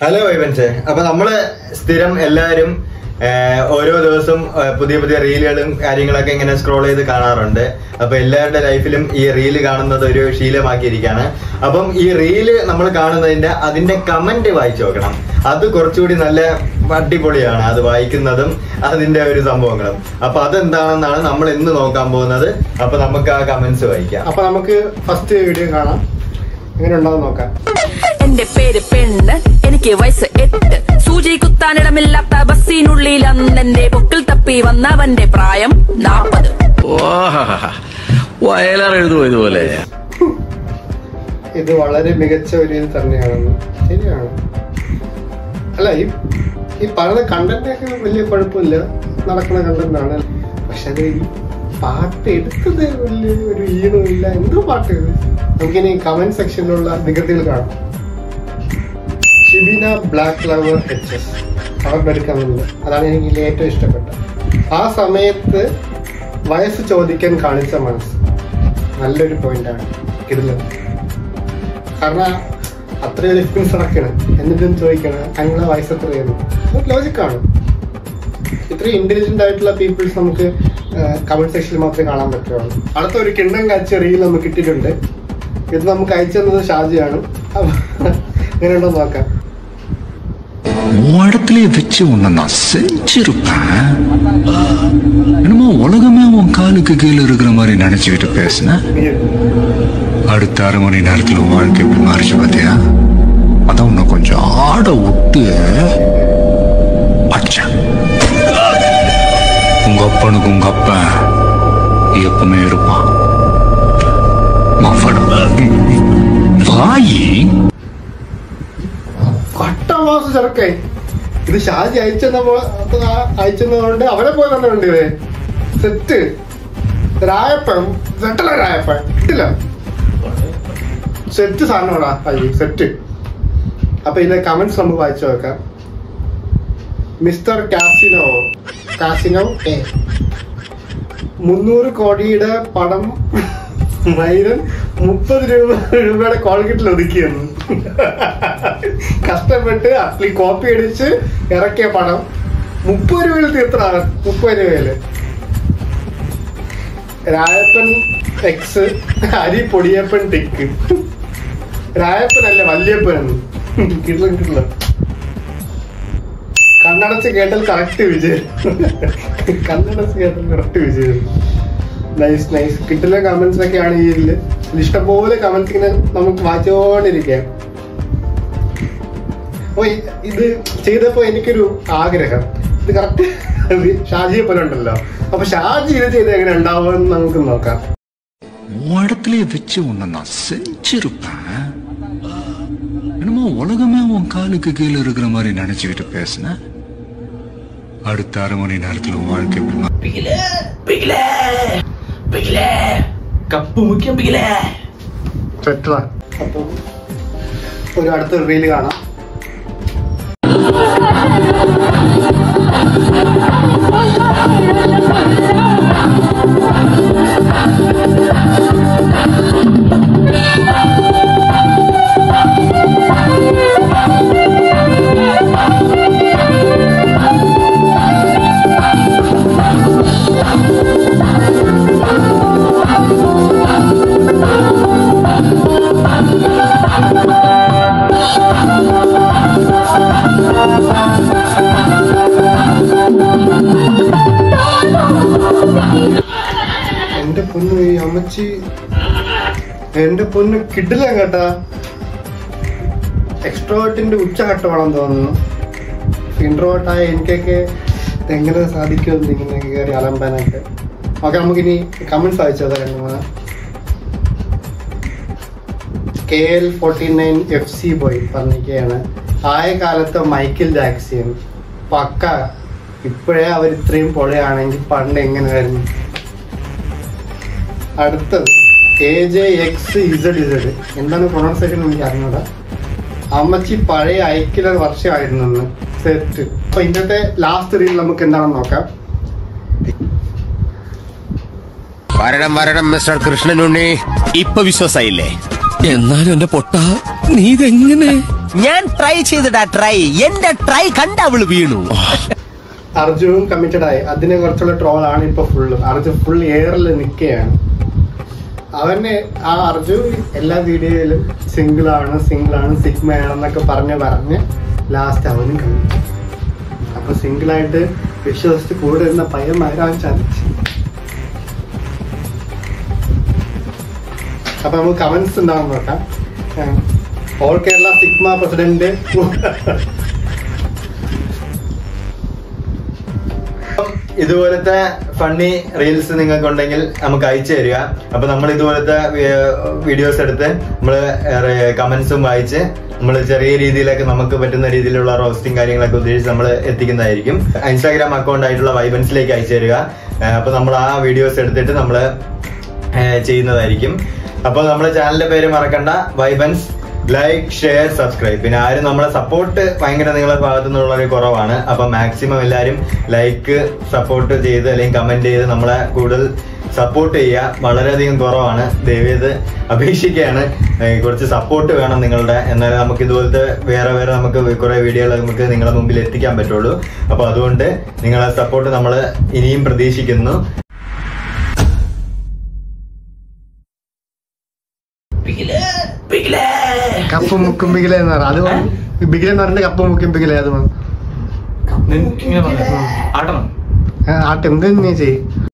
Hello ഇവൻസേ, അപ്പൊ നമ്മള് സ്ഥിരം എല്ലാവരും ഓരോ ദിവസം പുതിയ പുതിയ റീലുകളും കാര്യങ്ങളൊക്കെ ഇങ്ങനെ സ്ക്രോൾ ചെയ്ത് കാണാറുണ്ട്. അപ്പൊ എല്ലാവരുടെ ലൈഫിലും ഈ റീല് കാണുന്നത് ഒരു ശീലമാക്കിയിരിക്കുകയാണ്. അപ്പം ഈ റീല് നമ്മൾ കാണുന്നതിന്റെ അതിന്റെ കമന്റ് വായിച്ചു നോക്കണം. അത് കുറച്ചുകൂടി നല്ല അടിപൊളിയാണ്, അത് വായിക്കുന്നതും അതിന്റെ ഒരു സംഭവങ്ങളും. അപ്പൊ അതെന്താണെന്നാണ് നമ്മൾ ഇന്ന് നോക്കാൻ പോകുന്നത്. അപ്പൊ നമുക്ക് ആ കമന്റ്സ് വായിക്കാം. അപ്പൊ നമുക്ക് ഫസ്റ്റ് വീഡിയോ കാണാം, എങ്ങനെ ഉണ്ടാവും നോക്കാം. എന്റെ പേര് പെണ്ണ്, എനിക്ക് വയസ്സ് 8. സൂചി കുത്താനിടമില്ലാത്ത ബസ്സിനുള്ളിൽ അന്നെന്റെ പൊക്കിൽ തപ്പി വന്നവന്റെ പ്രായം 40. വയലാറെഴുതുമോ ഇതുപോലെ? ഇത് വളരെ മികച്ച ഒരു ഇത് തന്നെയാണ്. ശരിയാണ്. അല്ല, ഈ പറയുന്ന കണ്ടന്റ് ഒക്കെ വലിയ കുഴപ്പമില്ല, നടക്കുന്ന കണ്ടന്റാണ്. പക്ഷെ അത് ഈ പാട്ട് എടുത്തത് വലിയ ഒരു ഈണമില്ല. എന്തോ പാട്ട് ഇത്. നമുക്കിനി കമന്റ് സെക്ഷനിലുള്ള നികത്തികൾ കാണാം. ഷിബിന ബ്ലാക്ക് ലവർ HS അവരുടെ ഒരു കമന്റ്, അതാണ് എനിക്ക് ഏറ്റവും ഇഷ്ടപ്പെട്ടത്. ആ സമയത്ത് വയസ്സ് ചോദിക്കാൻ കാണിച്ച മനസ്സ് നല്ലൊരു പോയിന്റാണ് ഇതിൽ. കാരണം അത്രയും ഡിഫറൻസ് നടക്കണം, എന്നിട്ടും ചോദിക്കണം ഞങ്ങളെ വയസ്സ് എത്രയാണ്. ലോജിക്കാണ്. ഇത്രയും ഇന്റലിജന്റ് ആയിട്ടുള്ള പീപ്പിൾസ് നമുക്ക് കമന്റ് സെക്ഷനിൽ മാത്രമേ കാണാൻ പറ്റുള്ളൂ. അടുത്ത ഒരു കിണ്ണം കാഴ്ച റീൽ നമുക്ക് കിട്ടിയിട്ടുണ്ട്. ഇത് നമുക്ക് അയച്ചു തന്നത് ഷാജിയാണ്. എങ്ങനെയുണ്ടോ നോക്കാം. இடத்துலயே வச்சு உன்னை நான் செஞ்சிருப்பேன். என்னமோ உலகமே உன் காலுக்கு கீழே இருக்கிற மாதிரி நினைச்சுக்கிட்டு பேசினேன். அடுத்த 1/2 மணி நேரத்துல உன் வாழ்க்கை எப்படி மாறிச்சு பார்த்தியா? அதான் உன்னை கொஞ்சம் ஆட விட்டு அச்சேன். உங்க அப்பனுக்கு உங்க அப்பன் எப்பவுமே இருப்பான். வாயி കട്ടമാസം ചെറുക്കായി. ഇത് ഷാജി അയച്ചെന്നുകൊണ്ട് അവരെ പോലെ തന്നെ ഉണ്ട്. ഇത് സെറ്റ് രായപ്പൻ സെറ്റല്ല, രായപ്പൻ ഇട്ടില്ല, സെറ്റ് സാധനമാടാ സെറ്റ്. അപ്പൊ ഇതിന്റെ കമന്റ്സ് നമുക്ക് വായിച്ചു നോക്കാം. മിസ്റ്റർ കാസിനോ 300 കോടിയുടെ പടം മൈരൻ 30 രൂപയുടെ കോൾഗേറ്റിൽ ഒതുക്കിയെന്ന്. കഷ്ടപ്പെട്ട് അപ്ലി കോപ്പി അടിച്ച് ഇറക്കിയ പടം 30 രൂപയിൽ തീർത്താണ്. 30 രൂപയില് രായപ്പൻ X അരി പൊടിയപ്പൻ ടിക്ക്. രായപ്പനല്ലേ വല്യപ്പൻ. കിട്ടില്ല. കണ്ണടച്ച് കേട്ടാൽ കറക്റ്റ് വിജയം. കണ്ണടച്ച് കേട്ടാൽ കറക്റ്റ് വിജയം. Nice nice. കിട്ടുന്ന കമന്റ്സ് ഒക്കെയാണ് ഈ ഇതില്. ഇഷ്ടംപോലെ കമന്റ്സ് ഇങ്ങനെ നമുക്ക് വായിച്ചുകൊണ്ടിരിക്കാം. അപ്പൊ ഇത് ചെയ്തപ്പോ എനിക്കൊരു ആഗ്രഹം, ഇത് കറക്റ്റ് ഷാജിയെ പോലെ ഉണ്ടല്ലോ. അപ്പൊ ഷാജി ഇത് ചെയ്ത് എങ്ങനെ ഉണ്ടാവുമെന്ന് നമുക്ക് നോക്കാം. இடத்துலயே வச்சு உன்னை நான் செஞ்சிருப்பேன். என்னமோ உலகமே உன் காலுக்கு கீழே இருக்கிற மாதிரி நினைச்சுக்கிட்டு பேசினேன். அடுத்த 1/2 மணி நேரத்துல உன் வாழ்க்கை കപ്പ് മുഖ്യം പിടിക്കലേ. അപ്പൊ ഒരു അടുത്തൊരു റീല് കാണാം. എന്റെ പൊന്നു ഈ അമ്മച്ചി, എന്റെ പൊന്ന് കിട്ടില്ല കേട്ടാ. എക്സ്ട്രോവേർട്ടിന്റെ ഉച്ചഘട്ടമാണെന്ന് തോന്നുന്നു. ഇൻട്രോവേർട്ടായ എനിക്കൊക്കെ എങ്ങനെ സാധിക്കുമെന്ന് ഇങ്ങനെ കയറി അലമ്പാനൊക്കെ. ഓക്കെ, നമുക്കിനി കമന്റ്സ് അയച്ചതാ. KL49 FC ബോയ് പറഞ്ഞിരിക്കുകയാണ്, ആയ കാലത്ത് മൈക്കിൾ ജാക്സൺ പക്ക. ഇപ്പോഴേ അവർ ഇത്രയും പൊളയാണെങ്കിൽ പണ്ട് എങ്ങനെയായിരുന്നു. അടുത്തത് AJXZZ, എന്താണ് പ്രൊണൗൺസിയേഷൻ എനിക്ക് അറിഞ്ഞൂടാ. അമ്മച്ചി പഴയ ഐക്യല വർഷമായിരുന്നു സെറ്റ്. അപ്പൊ ഇന്നത്തെ ലാസ്റ്റ് റീൽ നമുക്ക് എന്താണെന്ന് നോക്കാം. വരണം മിസ്റ്റർ കൃഷ്ണനുണ്ണി, ഇപ്പൊ വിശ്വാസായില്ലേ? എന്നാലും എന്റെ പൊട്ട നീ ഇതെങ്ങനെ? ഞാൻ ട്രൈ ചെയ്തിടാ ട്രൈ. എന്റെ ട്രൈ കണ്ട അവള് വീണു. അർജുനും കമ്മിറ്റഡ് ആയി. അതിനെ കുറിച്ചുള്ള ട്രോളാണ് ഇപ്പൊ ഫുള്ള്. അർജുൻ ഫുൾ എയറിൽ നിൽക്കുകയാണ്. അവന് ആ അർജുൻ എല്ലാ വീഡിയോയിലും സിംഗിളാണ് സിഗ്മയാണെന്നൊക്കെ പറഞ്ഞ് ലാസ്റ്റ് അവനും കമ്മിറ്റ്. അപ്പൊ സിംഗിളായിട്ട് വിശ്വസിച്ച് കൂടെ ഇരുന്ന പയ്യന്മാരാൻ ചതിച്ചു. അപ്പൊ നമുക്ക് കമന്റ്സ് ഉണ്ടാവും നോക്കാം. ഓൾ കേരള സിഗ്മ പ്രസിഡന്റ് ഇതുപോലത്തെ ഫണ്ണി റീൽസ് നിങ്ങൾക്ക് ഉണ്ടെങ്കിൽ നമുക്ക് അയച്ചു തരിക. അപ്പൊ നമ്മൾ ഇതുപോലത്തെ വീഡിയോസ് എടുത്ത് നമ്മള് കമന്റ്സും വായിച്ച് നമ്മൾ ചെറിയ രീതിയിലൊക്കെ നമുക്ക് പറ്റുന്ന രീതിയിലുള്ള റോസ്റ്റിംഗ് കാര്യങ്ങളൊക്കെ ഉദ്ദേശിച്ച് നമ്മൾ എത്തിക്കുന്നതായിരിക്കും. ഇൻസ്റ്റാഗ്രാം അക്കൗണ്ട് ആയിട്ടുള്ള വൈബൻസിലേക്ക് അയച്ചു തരിക. അപ്പൊ നമ്മൾ ആ വീഡിയോസ് എടുത്തിട്ട് നമ്മൾ ചെയ്യുന്നതായിരിക്കും. അപ്പൊ നമ്മുടെ ചാനലിന്റെ പേര് മറക്കണ്ട, വൈബൻസ്. Like, share, subscribe. പിന്നെ ആരും നമ്മളെ സപ്പോർട്ട് ഭയങ്കര നിങ്ങളുടെ ഭാഗത്തു നിന്നുള്ളൊരു കുറവാണ്. അപ്പൊ മാക്സിമം എല്ലാവരും ലൈക്ക്, സപ്പോർട്ട് ചെയ്ത് അല്ലെങ്കിൽ കമന്റ് ചെയ്ത് നമ്മളെ കൂടുതൽ സപ്പോർട്ട് ചെയ്യുക. വളരെയധികം കുറവാണ്. ദയവേത് അപേക്ഷിക്കുകയാണ്, കുറച്ച് സപ്പോർട്ട് വേണം നിങ്ങളുടെ. എന്നാലും നമുക്ക് ഇതുപോലത്തെ വേറെ നമുക്ക് കുറെ വീഡിയോകൾ നമുക്ക് നിങ്ങളുടെ മുമ്പിൽ എത്തിക്കാൻ പറ്റുള്ളൂ. അപ്പൊ അതുകൊണ്ട് നിങ്ങളെ സപ്പോർട്ട് നമ്മൾ ഇനിയും പ്രതീക്ഷിക്കുന്നു. കപ്പ് മുക്കും ബിഗിലെ എന്ന് പറയാം. അത് ബിഗിലെന്ന് പറഞ്ഞിട്ട് കപ്പ് മുക്കും ബിഗിലെ. അത് ആട്ടെന്തെങ്കിലും നീ ചെയ്യും.